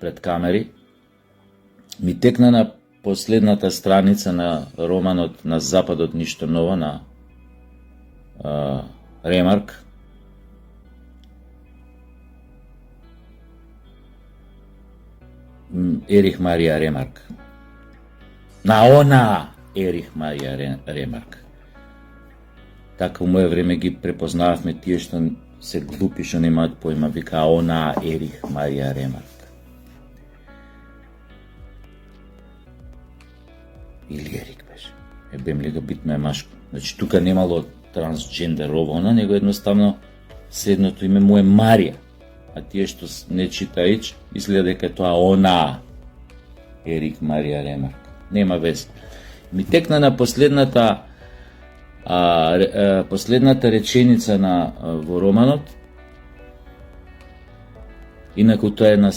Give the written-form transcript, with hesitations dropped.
пред камери, ми текна на последната страница на романот На западот ништо ново на Ремарк. Ерих Марија Ремарк. На она Ерих Марија Ремарк. Така у моје време ги препознававме тие што се глупи, што немаат појма, вика она Ерих Марија Ремарк. Или Ерик беше. Бем ли ga битно е машко. Значи тука немало трансджендер ово, него едноставно следното име му е Марија. А тие што не читаич, изгледа дека тоа она Ерик Марија Ремарк. Нема вез. Ми текна на последната реченица во романот. Инаку тоа е на